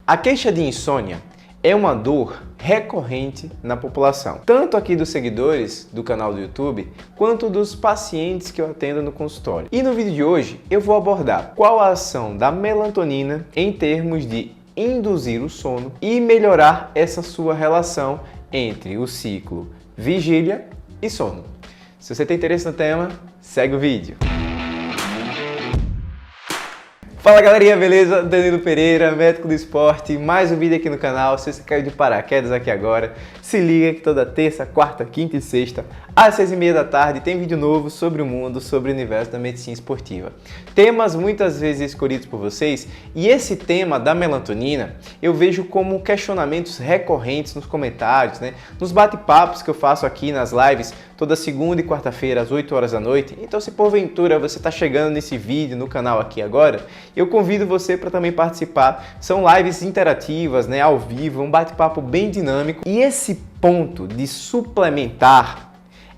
A queixa de insônia é uma dor recorrente na população, tanto aqui dos seguidores do canal do YouTube, quanto dos pacientes que eu atendo no consultório. E no vídeo de hoje eu vou abordar qual a ação da melatonina em termos de induzir o sono e melhorar essa sua relação entre o ciclo vigília e sono. Se você tem interesse no tema, segue o vídeo. Fala galerinha, beleza? Danilo Pereira, médico do esporte, mais um vídeo aqui no canal. Se você caiu de paraquedas aqui agora, se liga que toda terça, quarta, quinta e sexta, às 6h30 da tarde, tem vídeo novo sobre o mundo, sobre o universo da medicina esportiva. Temas muitas vezes escolhidos por vocês, e esse tema da melatonina eu vejo como questionamentos recorrentes nos comentários, nos bate-papos que eu faço aqui nas lives, toda segunda e quarta-feira às 8 horas da noite. Então, se porventura você está chegando nesse vídeo no canal aqui agora, eu convido você para também participar. São lives interativas, ao vivo, um bate-papo bem dinâmico. E esse ponto de suplementar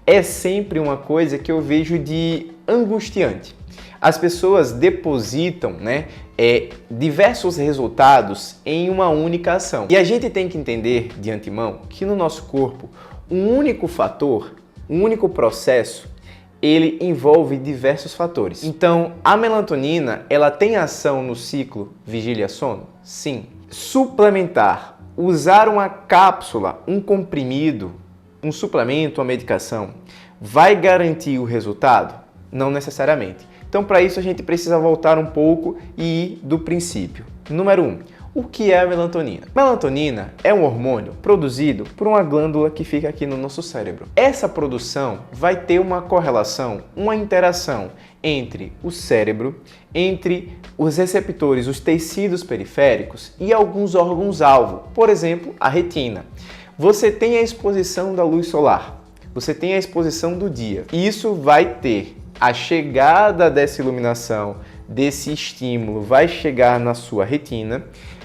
é sempre uma coisa que eu vejo de angustiante. As pessoas depositam diversos resultados em uma única ação. E a gente tem que entender de antemão que no nosso corpo, um único fator, um único processo, ele envolve diversos fatores. Então, a melatonina, ela tem ação no ciclo vigília-sono? Sim. Suplementar, usar uma cápsula, um comprimido, um suplemento, uma medicação, vai garantir o resultado? Não necessariamente. Então, para isso, a gente precisa voltar um pouco e ir do princípio. Número 1. O que é a melatonina? Melatonina é um hormônio produzido por uma glândula que fica aqui no nosso cérebro. Essa produção vai ter uma correlação, uma interação entre o cérebro, entre os receptores, os tecidos periféricos e alguns órgãos-alvo, por exemplo, a retina. Você tem a exposição da luz solar, você tem a exposição do dia. E isso vai ter a chegada dessa iluminação, desse estímulo, vai chegar na sua retina,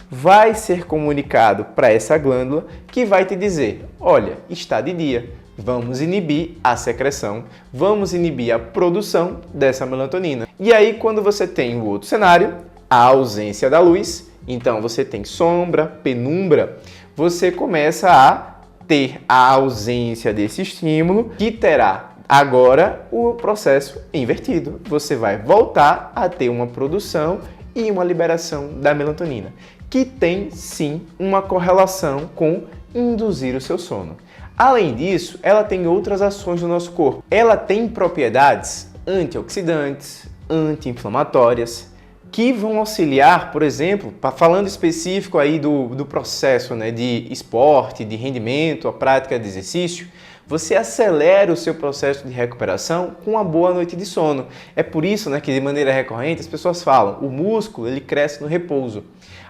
vai ser comunicado para essa glândula que vai te dizer, olha, está de dia, vamos inibir a secreção, vamos inibir a produção dessa melatonina. E aí, quando você tem o outro cenário, a ausência da luz, então você tem sombra, penumbra, você começa a ter a ausência desse estímulo que terá agora o processo invertido. Você vai voltar a ter uma produção e uma liberação da melatonina, que tem sim uma correlação com induzir o seu sono. Além disso, ela tem outras ações no nosso corpo. Ela tem propriedades antioxidantes, anti-inflamatórias, que vão auxiliar, por exemplo, falando específico aí do processo de esporte, de rendimento, a prática de exercício, você acelera o seu processo de recuperação com uma boa noite de sono. É por isso que de maneira recorrente as pessoas falam, o músculo ele cresce no repouso.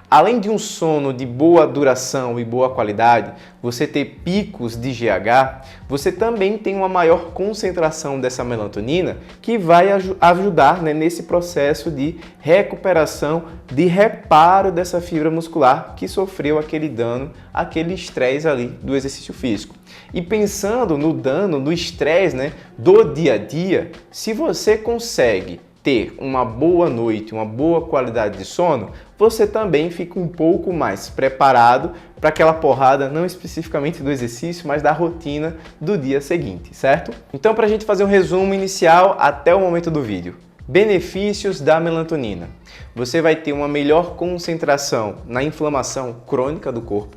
Além de um sono de boa duração e boa qualidade, você ter picos de GH, você também tem uma maior concentração dessa melatonina que vai ajudar nesse processo de recuperação, de reparo dessa fibra muscular que sofreu aquele dano, aquele estresse ali do exercício físico. E pensando no dano, no estresse do dia a dia, se você consegue ter uma boa noite, uma boa qualidade de sono, você também fica um pouco mais preparado para aquela porrada, não especificamente do exercício, mas da rotina do dia seguinte, certo? Então, para a gente fazer um resumo inicial até o momento do vídeo. Benefícios da melatonina. Você vai ter uma melhor concentração na inflamação crônica do corpo.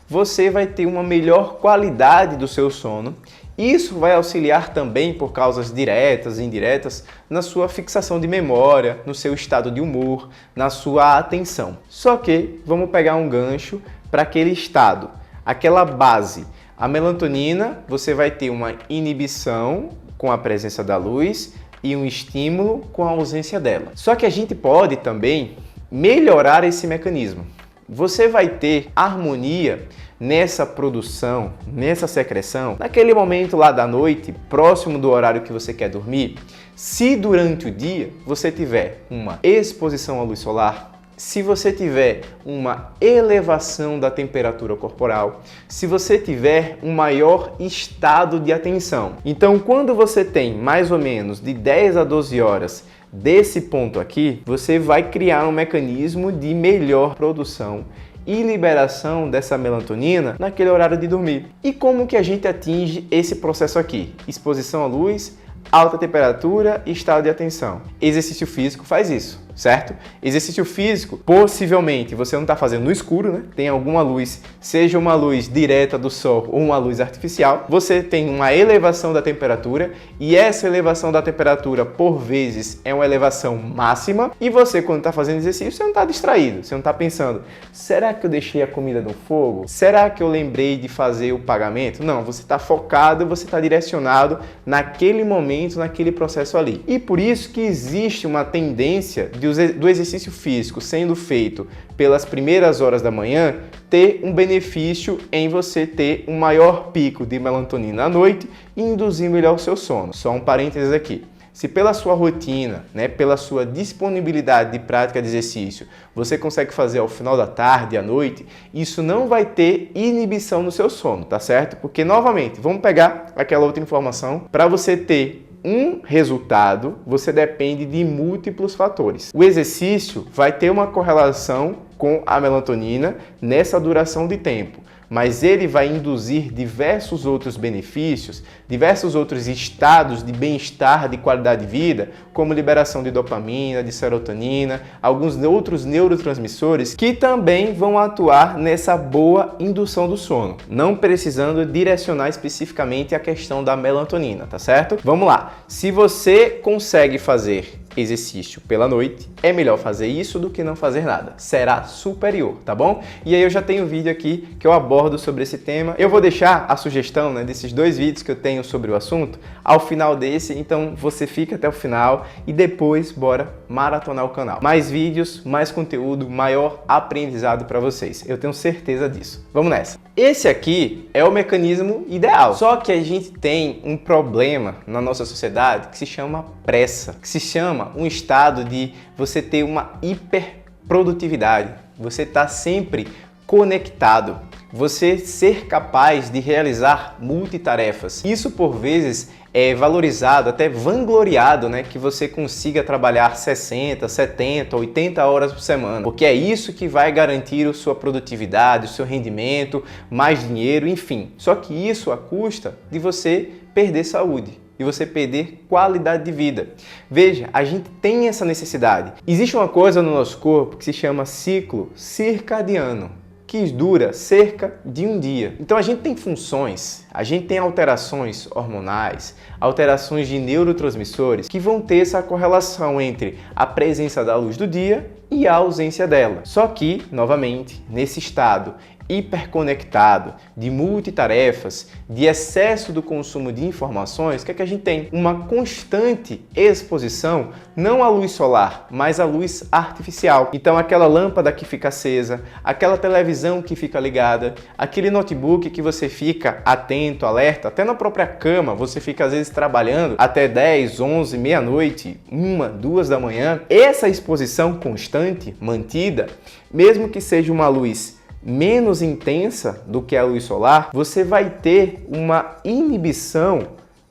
Você vai ter uma melhor qualidade do seu sono. Isso vai auxiliar também, por causas diretas e indiretas, na sua fixação de memória, no seu estado de humor, na sua atenção. Só que vamos pegar um gancho para aquele estado, aquela base. A melatonina, você vai ter uma inibição com a presença da luz e um estímulo com a ausência dela. Só que a gente pode também melhorar esse mecanismo. Você vai ter harmonia nessa produção, nessa secreção, naquele momento lá da noite, próximo do horário que você quer dormir. Se durante o dia você tiver uma exposição à luz solar, se você tiver uma elevação da temperatura corporal, se você tiver um maior estado de atenção. Então, quando você tem mais ou menos de 10 a 12 horas desse ponto aqui, você vai criar um mecanismo de melhor produção e liberação dessa melatonina naquele horário de dormir. E como que a gente atinge esse processo aqui? Exposição à luz, alta temperatura e estado de atenção. Exercício físico faz isso, certo? Exercício físico, possivelmente você não está fazendo no escuro, né? Tem alguma luz, seja uma luz direta do sol ou uma luz artificial. Você tem uma elevação da temperatura e essa elevação da temperatura, por vezes, é uma elevação máxima. E você, quando está fazendo exercício, você não está distraído, você não está pensando, será que eu deixei a comida no fogo? Será que eu lembrei de fazer o pagamento? Não, você está focado, você está direcionado naquele momento, naquele processo ali. E por isso que existe uma tendência do exercício físico sendo feito pelas primeiras horas da manhã ter um benefício em você ter um maior pico de melatonina à noite e induzir melhor o seu sono. Só um parênteses aqui. Se pela sua rotina, pela sua disponibilidade de prática de exercício, você consegue fazer ao final da tarde, à noite, isso não vai ter inibição no seu sono, tá certo? Porque, novamente, vamos pegar aquela outra informação, para você ter um resultado, você depende de múltiplos fatores. O exercício vai ter uma correlação com a melatonina nessa duração de tempo, mas ele vai induzir diversos outros benefícios, diversos outros estados de bem-estar, de qualidade de vida, como liberação de dopamina, de serotonina, alguns outros neurotransmissores que também vão atuar nessa boa indução do sono, não precisando direcionar especificamente a questão da melatonina, tá certo? Vamos lá. Se você consegue fazer exercício pela noite, é melhor fazer isso do que não fazer nada. Será superior, tá bom? E aí eu já tenho um vídeo aqui que eu abordo sobre esse tema. Eu vou deixar a sugestão, desses 2 vídeos que eu tenho sobre o assunto ao final desse, então você fica até o final e depois bora maratonar o canal. Mais vídeos, mais conteúdo, maior aprendizado para vocês. Eu tenho certeza disso. Vamos nessa. Esse aqui é o mecanismo ideal. Só que a gente tem um problema na nossa sociedade que se chama pressa, que se chama um estado de você ter uma hiperprodutividade. Você está sempre conectado. Você ser capaz de realizar multitarefas. Isso, por vezes, é valorizado, até vangloriado, que você consiga trabalhar 60, 70, 80 horas por semana, porque é isso que vai garantir a sua produtividade, o seu rendimento, mais dinheiro, enfim. Só que isso à custa de você perder saúde e você perder qualidade de vida. Veja, a gente tem essa necessidade. Existe uma coisa no nosso corpo que se chama ciclo circadiano, que dura cerca de um dia. Então a gente tem funções, a gente tem alterações hormonais, alterações de neurotransmissores que vão ter essa correlação entre a presença da luz do dia e a ausência dela. Só que, novamente, nesse estado hiperconectado, de multitarefas, de excesso do consumo de informações, o que é que a gente tem? Uma constante exposição, não à luz solar, mas à luz artificial. Então aquela lâmpada que fica acesa, aquela televisão que fica ligada, aquele notebook que você fica atento, alerta, até na própria cama, você fica às vezes trabalhando até 10, 11, meia-noite, 1, 2 da manhã. Essa exposição constante, mantida, mesmo que seja uma luz menos intensa do que a luz solar, você vai ter uma inibição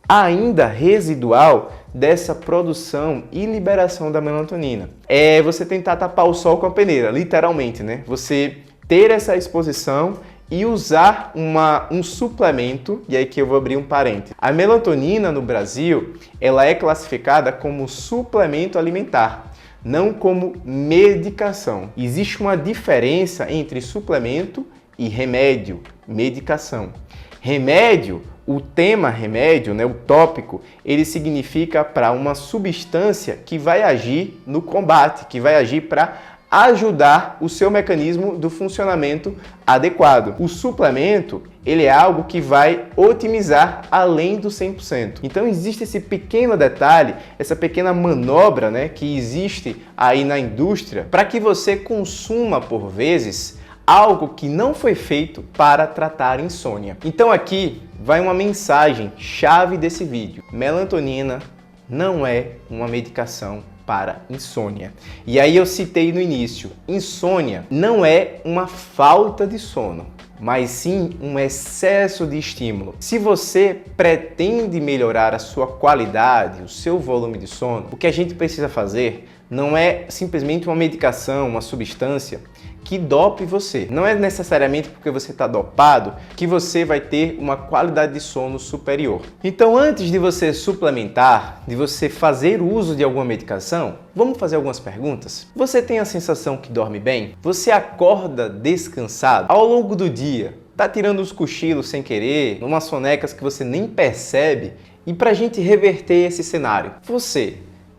ainda residual dessa produção e liberação da melatonina. É você tentar tapar o sol com a peneira, literalmente, Você ter essa exposição e usar um suplemento, e aí que eu vou abrir um parênteses. A melatonina no Brasil, ela é classificada como suplemento alimentar, não como medicação. Existe uma diferença entre suplemento e remédio, medicação. Remédio, o tema remédio, o tópico, ele significa para uma substância que vai agir no combate, que vai agir para ajudar o seu mecanismo do funcionamento adequado. O suplemento, ele é algo que vai otimizar além do 100%. Então existe esse pequeno detalhe, essa pequena manobra, que existe aí na indústria para que você consuma, por vezes, algo que não foi feito para tratar insônia. Então aqui vai uma mensagem chave desse vídeo. Melatonina não é uma medicação para insônia. E aí eu citei no início, insônia não é uma falta de sono, mas sim um excesso de estímulo. Se você pretende melhorar a sua qualidade, o seu volume de sono, o que a gente precisa fazer não é simplesmente uma medicação, uma substância que dope você. Não é necessariamente porque você está dopado que você vai ter uma qualidade de sono superior. Então, antes de você suplementar, de você fazer uso de alguma medicação, vamos fazer algumas perguntas? Você tem a sensação que dorme bem? Você acorda descansado? Ao longo do dia, tá tirando os cochilos sem querer, umas sonecas que você nem percebe? E para a gente reverter esse cenário, você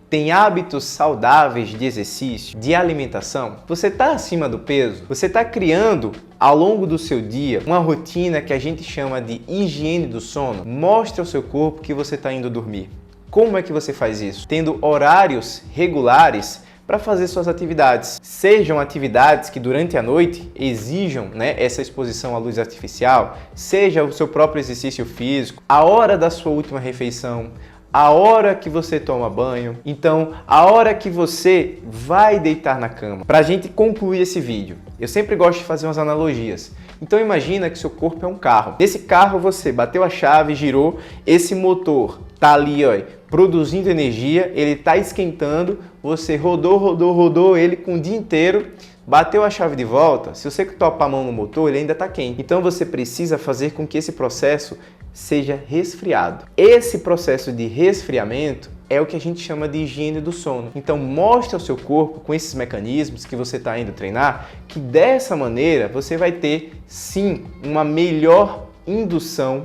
tem hábitos saudáveis de exercício, de alimentação? Você está acima do peso? Você está criando ao longo do seu dia uma rotina que a gente chama de higiene do sono? Mostre ao seu corpo que você está indo dormir. Como é que você faz isso? Tendo horários regulares para fazer suas atividades. Sejam atividades que durante a noite exijam, essa exposição à luz artificial, seja o seu próprio exercício físico, a hora da sua última refeição, a hora que você toma banho, então a hora que você vai deitar na cama. Para a gente concluir esse vídeo, eu sempre gosto de fazer umas analogias. Então imagina que seu corpo é um carro. Nesse carro você bateu a chave, girou, esse motor tá ali, ó, produzindo energia, ele tá esquentando, você rodou ele com o dia inteiro, bateu a chave de volta, se você topar a mão no motor, ele ainda tá quente. Então você precisa fazer com que esse processo seja resfriado. Esse processo de resfriamento é o que a gente chama de higiene do sono. Então mostre ao seu corpo, com esses mecanismos que você está indo treinar, que dessa maneira você vai ter sim uma melhor indução,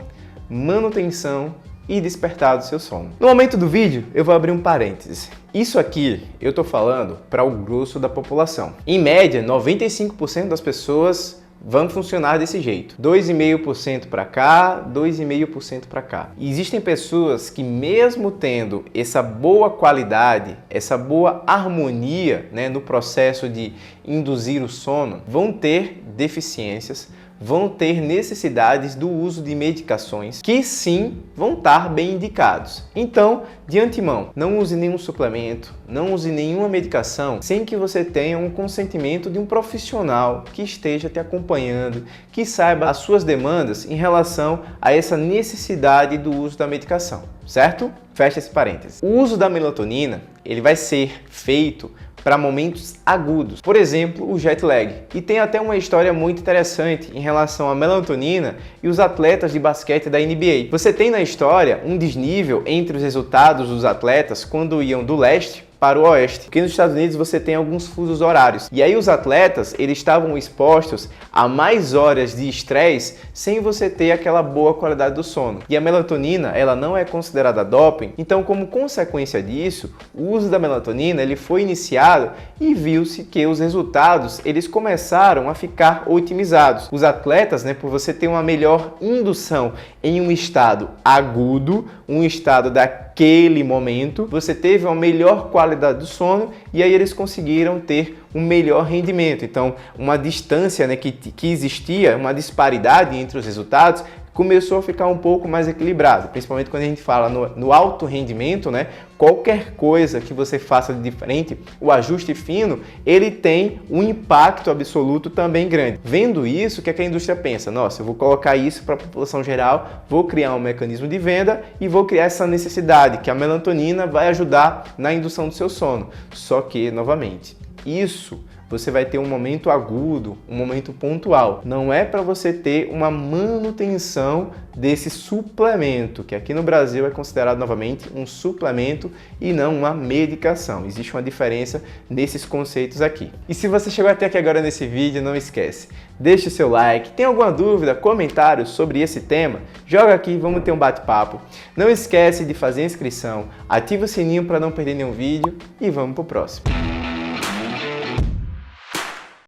manutenção e despertar do seu sono. No momento do vídeo, eu vou abrir um parêntese. Isso aqui eu tô falando para o grosso da população. Em média, 95% das pessoas vão funcionar desse jeito. 2,5% para cá, 2,5% para cá. E existem pessoas que mesmo tendo essa boa qualidade, essa boa harmonia, no processo de induzir o sono, vão ter deficiências, vão ter necessidades do uso de medicações que sim vão estar bem indicados. Então, de antemão, não use nenhum suplemento, não use nenhuma medicação sem que você tenha um consentimento de um profissional que esteja te acompanhando, que saiba as suas demandas em relação a essa necessidade do uso da medicação, certo? Fecha esse parênteses. O uso da melatonina, ele vai ser feito para momentos agudos, por exemplo, o jet lag. E tem até uma história muito interessante em relação à melatonina e os atletas de basquete da NBA. Você tem na história um desnível entre os resultados dos atletas quando iam do leste para o oeste, porque nos Estados Unidos você tem alguns fusos horários. E aí os atletas, eles estavam expostos a mais horas de estresse sem você ter aquela boa qualidade do sono. E a melatonina, ela não é considerada doping, então como consequência disso, o uso da melatonina, ele foi iniciado e viu-se que os resultados, eles começaram a ficar otimizados. Os atletas, por você ter uma melhor indução em um estado agudo, um estado daquele momento, você teve uma melhor qualidade do sono e aí eles conseguiram ter um melhor rendimento. Então, uma distância que existia, uma disparidade entre os resultados, começou a ficar um pouco mais equilibrado, principalmente quando a gente fala no alto rendimento, qualquer coisa que você faça de diferente, o ajuste fino, ele tem um impacto absoluto também grande. Vendo isso, o que é que a indústria pensa? Nossa, eu vou colocar isso para a população geral, vou criar um mecanismo de venda e vou criar essa necessidade, que a melatonina vai ajudar na indução do seu sono. Só que, novamente, isso você vai ter um momento agudo, um momento pontual. Não é para você ter uma manutenção desse suplemento, que aqui no Brasil é considerado novamente um suplemento e não uma medicação. Existe uma diferença nesses conceitos aqui. E se você chegou até aqui agora nesse vídeo, não esquece, deixe o seu like. Tem alguma dúvida, comentário sobre esse tema? Joga aqui, vamos ter um bate-papo. Não esquece de fazer a inscrição, ativa o sininho para não perder nenhum vídeo e vamos pro próximo.